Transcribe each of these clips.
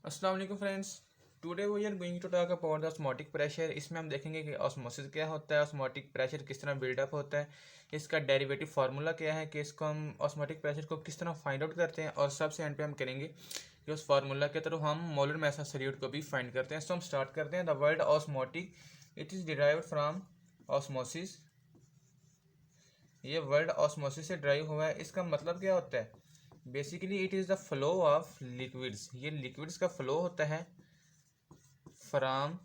अस्सलाम वालेकुम friends. Today we are going to talk about the osmotic pressure. इसमें हम देखेंगे कि ऑस्मोसिस क्या होता है, ऑस्मोटिक प्रेशर किस तरह बिल्डअप होता है, इसका डेरिवेटिव फार्मूला क्या है, कि इसको हम ऑस्मोटिक प्रेशर को किस तरह फाइंड आउट करते हैं, और सबसे एंड पे हम करेंगे कि उस फार्मूला के थ्रू हम मोलर मास ऑफ सॉल्यूट को भी फाइंड करते हैं। सो हम स्टार्ट करते हैं। The word osmotic it is derived from osmosis. ये वर्ड ऑस्मोसिस से ड्राइव हुआ है। इसका मतलब क्या होता है? Basically it is the flow of liquids. ये लिक्विड्स का फ्लो होता है फ्राम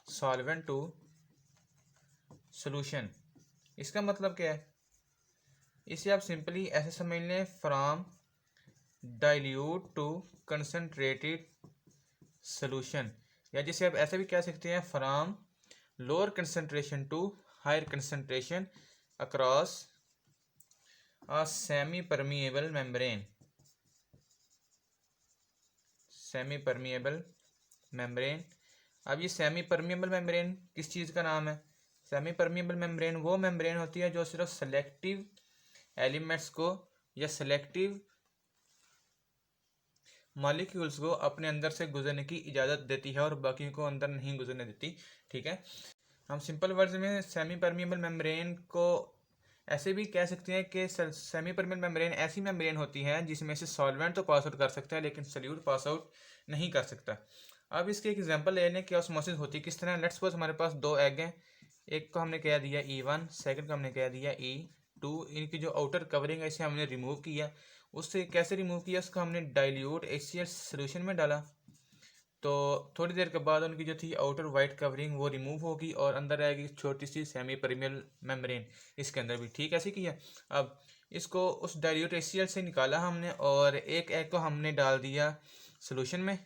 सॉल्वेंट टू सोल्यूशन। इसका मतलब क्या है? इसे आप सिंपली ऐसे समझ लें, from dilute to concentrated solution, या जिसे आप ऐसे भी कह सकते हैं, from lower concentration to higher concentration across a semi permeable membrane. Semi permeable membrane. अब ये सेमी परमिएबल मेम्ब्रेन किस चीज़ का नाम है? सेमी परमिएबल मेम्ब्रेन वो मेम्ब्रेन होती है जो सिर्फ सेलेक्टिव एलिमेंट्स को या सेलेक्टिव मॉलिक्यूल्स को अपने अंदर से गुजरने की इजाज़त देती है और बाकी को अंदर नहीं गुजरने देती। ठीक है, हम सिंपल वर्ड्स में सेमी परमिएबल मेम्ब्रेन को ऐसे भी कह सकते हैं कि सेमी परमिएबल मेम्ब्रेन ऐसी मेम्ब्रेन होती है जिसमें से सॉल्वेंट तो पास आउट कर सकता है लेकिन सॉल्यूट पास आउट नहीं कर सकता। अब इसके एक एग्जांपल ले लें कि ऑस्मोसिस होती किस तरह। लेट्स सपोज हमारे पास दो एग हैं, एक को हमने कह दिया E1, सेकंड को हमने कह दिया E2। इनकी जो आउटर कवरिंग है इसे हमने रिमूव किया। उससे कैसे रिमूव किया? उसको हमने डाइल्यूट HCl सोल्यूशन में डाला, तो थोड़ी देर के बाद उनकी जो थी आउटर वाइट कवरिंग वो रिमूव होगी और अंदर आएगी छोटी सी सेमी परमिएबल मेम्ब्रेन। इसके अंदर भी ठीक ऐसे किया। अब इसको उस डाइल्यूट HCl से निकाला हमने और एक एग को हमने डाल दिया सोल्यूशन में,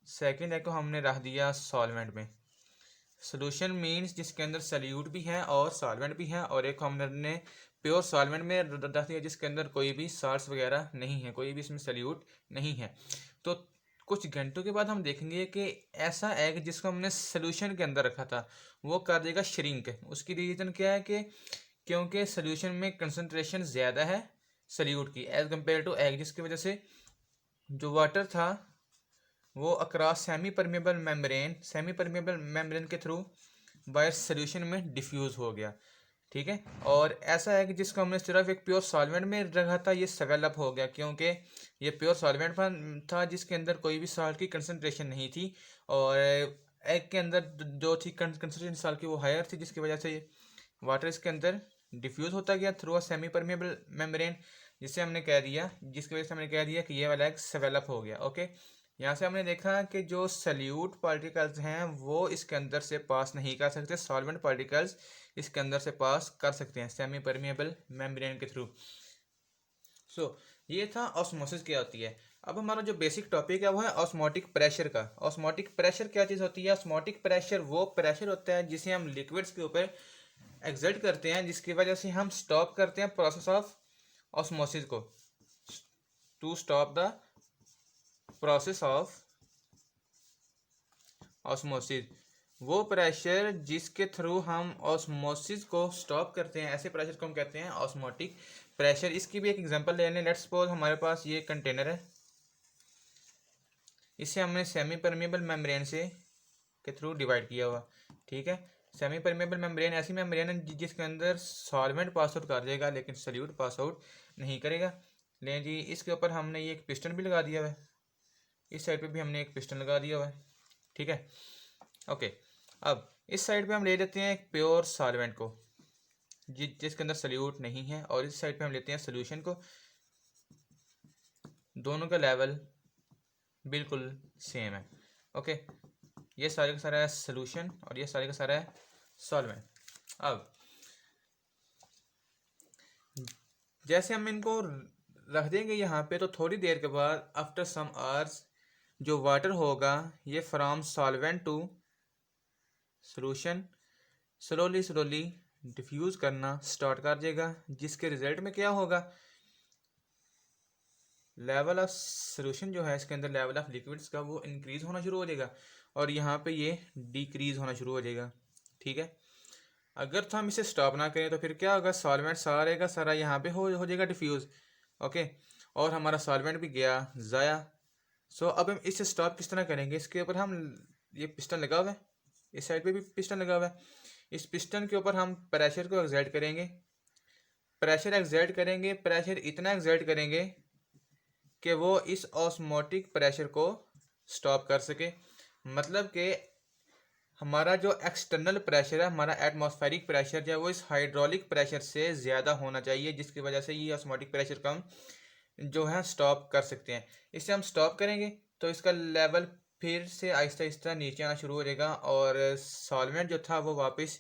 सेकेंड एग को हमने रख दिया सॉल्वेंट में। सोल्यूशन मीन्स जिसके अंदर सल्यूट भी है और सॉल्वेंट भी है, और एक हमने प्योर सॉल्वेंट में रख दिया जिसके अंदर कोई भी साल्ट्स वगैरह नहीं है, कोई भी इसमें सल्यूट नहीं है। तो कुछ घंटों के बाद हम देखेंगे कि ऐसा एग जिसको हमने सोल्यूशन के अंदर रखा था वो कर देगा श्रिंक। उसकी रीज़न क्या है? कि क्योंकि सोल्यूशन में कंसनट्रेशन ज़्यादा है सल्यूट की एज कम्पेयर टू एग, जिसकी वजह से जो वाटर था वो अक्रॉस सेमी परमेबल मेम्ब्रेन के थ्रू बाय सोल्यूशन में डिफ्यूज हो गया। ठीक है, और ऐसा है कि जिसको हमने सिर्फ एक प्योर सॉल्वेंट में रखा था ये स्वेलअप हो गया, क्योंकि ये प्योर सॉल्वेंट था जिसके अंदर कोई भी सॉल्ट की कंसनट्रेशन नहीं थी, और एग के अंदर जो थी कंसनट्रेशन सॉल्ट की वो हायर थी, जिसकी वजह से वाटर इसके अंदर डिफ्यूज होता गया through a semi permeable membrane, जिसकी वजह से हमने कह दिया कि ये वाला एग स्वेलअप हो गया। ओके, यहाँ से हमने देखा कि जो सल्यूट पार्टिकल्स हैं वो इसके अंदर से पास नहीं कर सकते, सॉल्वेंट पार्टिकल्स इसके अंदर से पास कर सकते हैं सेमी परमिएबल मेम्ब्रेन के थ्रू। सो ये था ऑस्मोसिस क्या होती है। अब हमारा जो बेसिक टॉपिक है वो है ऑस्मोटिक प्रेशर का। ऑस्मोटिक प्रेशर क्या चीज़ होती है? ऑस्मोटिक प्रेशर वो प्रेशर होता है जिसे हम लिक्विड्स के ऊपर एक्सर्ट करते हैं, जिसकी वजह से हम स्टॉप करते हैं प्रोसेस ऑफ ऑस्मोसिस को, to stop the process of osmosis. वो प्रेशर जिसके थ्रू हम ऑस्मोसिस को स्टॉप करते हैं, ऐसे प्रेशर को हम कहते हैं ऑस्मोटिक प्रेशर। इसकी भी एक एग्जांपल ले लें। लेट्स सपोज हमारे पास ये कंटेनर है, इसे हमने सेमी परमिएबल मेम्ब्रेन से के थ्रू डिवाइड किया हुआ। ठीक है, सेमी परमिएबल मेम्ब्रेन ऐसी मेम्ब्रेन है जिसके अंदर सॉल्वेंट पास आउट कर देगा लेकिन सल्यूट पास आउट नहीं करेगा। लें जी, इसके ऊपर हमने ये एक पिस्टन भी लगा दिया हुआ है, इस साइड पे भी हमने एक पिस्टन लगा दिया हुआ है। ठीक है, ओके। अब इस साइड पे हम ले लेते हैं एक प्योर सॉल्वेंट को जिसके अंदर सल्यूट नहीं है, और इस साइड पे हम लेते हैं सोल्यूशन को। दोनों का लेवल बिल्कुल सेम है। ओके, ये सारे का सारा है सोल्यूशन और ये सारे का सारा है सॉल्वेंट। अब जैसे हम इनको रख देंगे यहाँ पे, तो थोड़ी देर के बाद आफ्टर सम आवर्स जो वाटर होगा ये from solvent to solution slowly slowly diffuse करना स्टार्ट कर देगा, जिसके रिजल्ट में क्या होगा? लेवल ऑफ सोल्यूशन जो है इसके अंदर लेवल ऑफ लिक्विड्स का वो इंक्रीज होना शुरू हो जाएगा और यहाँ पे ये डिक्रीज होना शुरू हो जाएगा। ठीक है, अगर तो हम इसे स्टॉप ना करें तो फिर क्या होगा? सॉल्वेंट सारे का सारा यहाँ पे हो जाएगा डिफ्यूज। ओके, और हमारा सॉल्वेंट भी गया ज़ाया। सो अब हम इसे स्टॉप किस तरह करेंगे, इसके ऊपर हम ये पिस्टन लगा हुआ है, इस साइड पे भी पिस्टन लगा हुआ है, इस पिस्टन के ऊपर हम प्रेशर को एक्सर्ट करेंगे, प्रेशर इतना एक्सर्ट करेंगे कि वो इस ऑस्मोटिक प्रेशर को स्टॉप कर सके। मतलब कि हमारा जो एक्सटर्नल प्रेशर है, हमारा एटमॉस्फेरिक प्रेशर जो है वो इस हाइड्रोलिक प्रेशर से ज़्यादा होना चाहिए, जिसकी वजह से ये ऑस्मोटिक प्रेशर को हम जो है स्टॉप कर सकते हैं। इसे हम स्टॉप करेंगे तो इसका लेवल फिर से आहिस्ता आहिस्ता नीचे आना शुरू हो जाएगा और सॉल्वेंट जो था वो वापस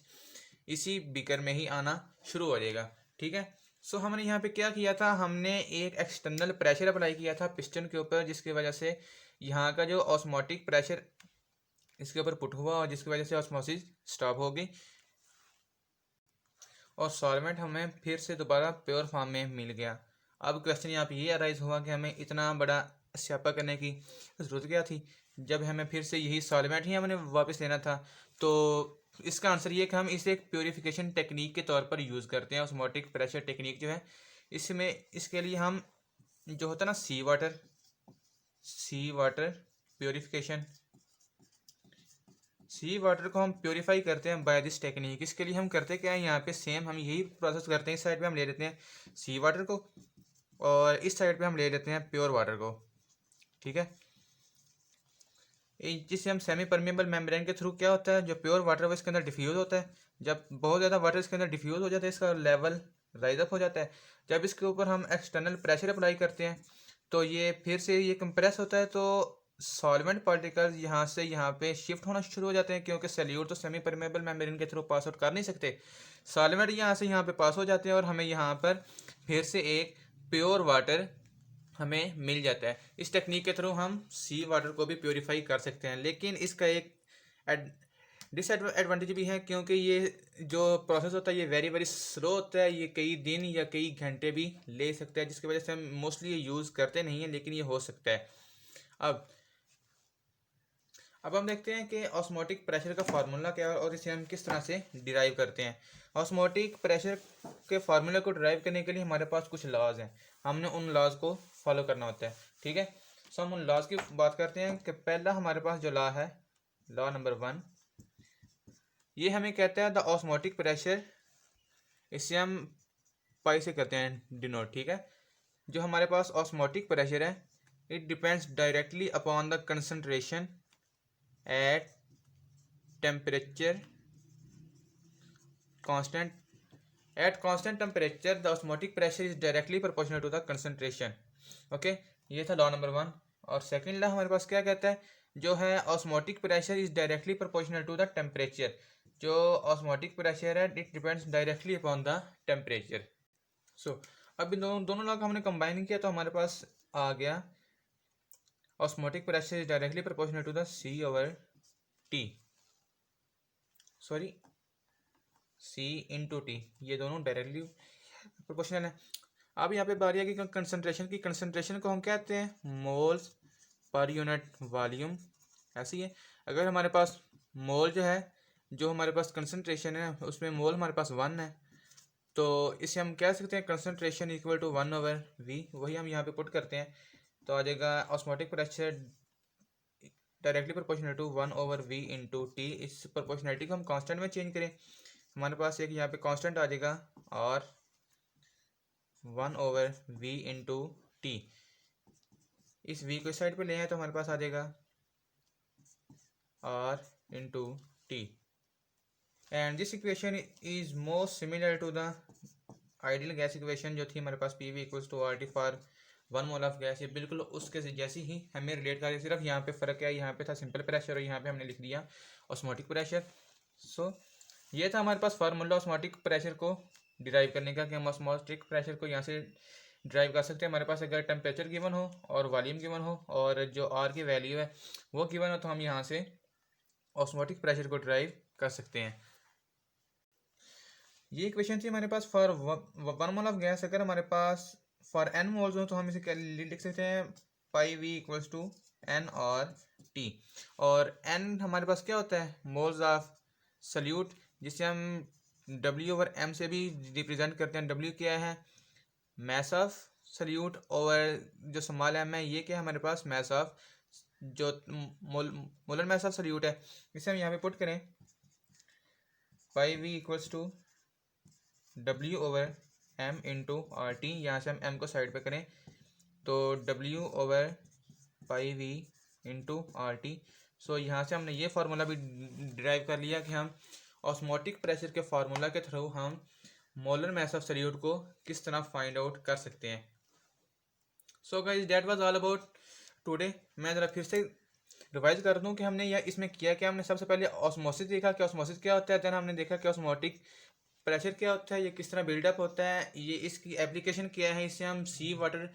इसी बीकर में ही आना शुरू हो जाएगा। ठीक है, सो हमने यहाँ पे क्या किया था, हमने एक एक्सटर्नल प्रेशर अप्लाई किया था पिस्टन के ऊपर, जिसकी वजह से यहाँ का जो ऑस्मोटिक प्रेशर इसके ऊपर पुट हुआ और जिसकी वजह से ऑस्मोसिस स्टॉप हो गई और सॉल्वेंट हमें फिर से दोबारा प्योर फॉर्म में मिल गया। अब क्वेश्चन यहाँ पे ये अराइज हुआ कि हमें इतना बड़ा स्यापा करने की ज़रूरत क्या थी, जब हमें फिर से यही सॉल्वेंट ही हमें वापस लेना था। तो इसका आंसर ये कि हम इसे एक प्योरीफिकेशन टेक्निक के तौर पर यूज़ करते हैं। ऑस्मोटिक प्रेशर टेक्निक जो है, इसमें इसके लिए हम जो होता है ना सी वाटर प्योरीफिकेशन, सी वाटर को हम प्योरीफाई करते हैं बाय दिस टेक्निक। इसके लिए हम करते क्या है, यहाँ पे सेम हम यही प्रोसेस करते हैं। इस साइड पे हम ले लेते हैं सी वाटर को और इस साइड पे हम ले लेते हैं प्योर वाटर को। ठीक है, जिससे हम सेमी परमेबल मेम्ब्रेन के थ्रू क्या होता है, जो प्योर वाटर है वो इसके अंदर डिफ्यूज होता है। जब बहुत ज़्यादा वाटर इसके अंदर डिफ्यूज हो जाता है, इसका लेवल राइज अप हो जाता है। जब इसके ऊपर हम एक्सटर्नल प्रेशर अप्लाई करते हैं तो ये फिर से ये कंप्रेस होता है, तो सॉल्वेंट पार्टिकल्स यहाँ से यहाँ पे शिफ्ट होना शुरू हो जाते हैं, क्योंकि सल्यूट तो सेमी परमेबल मेम्ब्रेन के थ्रू पास आउट कर नहीं सकते। सॉल्वेंट यहाँ से यहाँ पे पास हो जाते हैं और हमें यहाँ पर फिर से एक प्योर वाटर हमें मिल जाता है। इस टेक्निक के थ्रू हम सी वाटर को भी प्योरीफाई कर सकते हैं, लेकिन इसका एक डिसएडवांटेज भी है, क्योंकि ये जो प्रोसेस होता है ये वेरी वेरी स्लो होता है। ये कई दिन या कई घंटे भी ले सकता है, जिसकी वजह से हम मोस्टली ये यूज़ करते नहीं हैं, लेकिन ये हो सकता है। अब हम देखते हैं कि ऑस्मोटिक प्रेशर का फार्मूला क्या है और इसे हम किस तरह से डिराइव करते हैं। ऑस्मोटिक प्रेशर के फार्मूले को डिराइव करने के लिए हमारे पास कुछ लॉज हैं, हमने उन लॉज को फॉलो करना होता है। ठीक है, सो हम उन लॉज की बात करते हैं कि पहला हमारे पास जो लॉ है, लॉ नंबर 1, ये हमें कहता है द ऑस्मोटिक प्रेशर, इसे हम पाई से करते हैं डिनोट। ठीक है, जो हमारे पास ऑस्मोटिक प्रेशर है, it depends directly upon the concentration at temperature constant at constant temperature the osmotic pressure is directly proportional to the concentration। Okay, ये था लॉ नंबर 1। और सेकंड लॉ हमारे पास क्या कहता है, जो है osmotic pressure is directly proportional to the temperature. जो ऑस्मोटिक प्रेशर है it depends directly upon the temperature. So अब इन दोनों लॉ को हमने कंबाइन किया तो हमारे पास आ गया osmotic pressure is directly proportional to the C over T, sorry C into T, ये दोनों डायरेक्टली प्रोपोर्शनल है। अब यहाँ पे बारी आ गई कंसंट्रेशन की। कंसंट्रेशन को हम कहते हैं मोल्स पर यूनिट वॉल्यूम, ऐसी है। अगर हमारे पास मोल जो है, जो हमारे पास कंसंट्रेशन है उसमें मोल हमारे पास 1 है, तो इसे हम कह सकते हैं concentration equal to 1 over V. वही हम यहाँ पे पुट करते हैं तो आ जाएगा osmotic pressure directly proportional to 1 over V into T. इस प्रोपोर्शनलिटी को हम कांस्टेंट में चेंज करें, हमारे पास एक यहाँ पे कांस्टेंट आ जाएगा और 1 ओवर वी इंटू टी। इस वी को साइड पे ले आए तो हमारे पास आ जाएगा R into T. And this equation is most similar to the ideal gas equation जो थी हमारे पास, P V equals to R T for 1 mole of gas. ये बिल्कुल उसके जैसी ही हमें रिलेट कर रही है, सिर्फ यहाँ पे फ़र्क है, यहाँ पे था सिंपल प्रेशर और यहाँ पे हमने लिख दिया ऑस्मोटिक प्रेशर। सो ये था हमारे पास फार्मूला ऑस्मोटिक प्रेशर को डिराइव करने का, कि हम ऑस्मोटिक प्रेशर को यहाँ से ड्राइव कर सकते हैं। हमारे पास अगर टेम्परेचर गिवन हो और वॉल्यूम गिवन हो और जो आर की वैल्यू है वो गिवन हो, तो हम यहाँ से ऑस्मोटिक प्रेशर को ड्राइव कर सकते हैं। ये इक्वेशन थी हमारे पास फॉर 1 मोल ऑफ गैस। अगर हमारे पास फॉर n मोल्स हो तो हम इसे क्या लिख सकते हैं, पाई वी इक्वल्स टू n और t। और n हमारे पास क्या होता है, मोल्स ऑफ सल्यूट, जिसे हम w ओवर m से भी रिप्रेजेंट करते हैं। w क्या है, मैस ऑफ सल्यूट, और जो स्मॉल m है ये क्या है हमारे पास, मैस ऑफ जो मोलर मास ऑफ सॉल्यूट है इसे हम यहाँ पे पुट करें, pi V equals to W over M into R T. यहाँ से हम एम को साइड पे करें तो W over pi V into R T. So यहाँ से हमने ये फार्मूला भी डिराइव कर लिया कि हम ऑस्मोटिक प्रेशर के फार्मूला के थ्रू हम मोलर मास ऑफ सॉल्यूट को किस तरह फाइंड आउट कर सकते हैं। So guys that was all about today. मैं ज़रा फिर से रिवाइज कर दूं कि हमने यह इसमें किया क्या। हमने सबसे पहले ऑस्मोसिस देखा कि ऑस्मोसिस क्या होता है, देन हमने देखा कि ऑस्मोटिक प्रेशर क्या होता है, ये किस तरह बिल्डअप होता है, ये इसकी एप्लीकेशन क्या है, इसे हम सी वाटर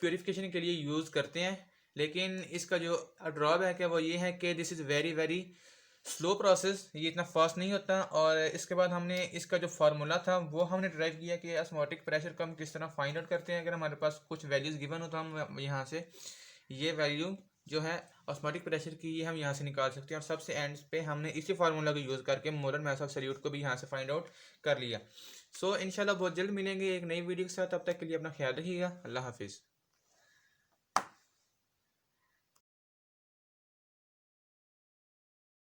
प्योरीफिकेशन के लिए यूज़ करते हैं। लेकिन इसका जो ड्रॉबैक है वो ये है कि this is very very slow process, ये इतना फास्ट नहीं होता। और इसके बाद हमने इसका जो फार्मूला था वो हमने ड्राइव किया कि ऑस्मोटिक प्रेशर को हम किस तरह फाइंड आउट करते हैं। अगर हमारे पास कुछ वैल्यूज़ गिवन हो तो हम यहाँ से ये वैल्यू जो है ऑस्मोटिक प्रेशर की ये हम यहाँ से निकाल सकते हैं। और सबसे एंड पे हमने इसी फार्मूला को यूज़ करके मोलर मास ऑफ सॉल्यूट को भी यहाँ से फाइंड आउट कर लिया। सो इंशाल्लाह बहुत जल्द मिलेंगे एक नई वीडियो के साथ। तब तक के लिए अपना ख्याल रखिएगा। अल्लाह हाफिज़।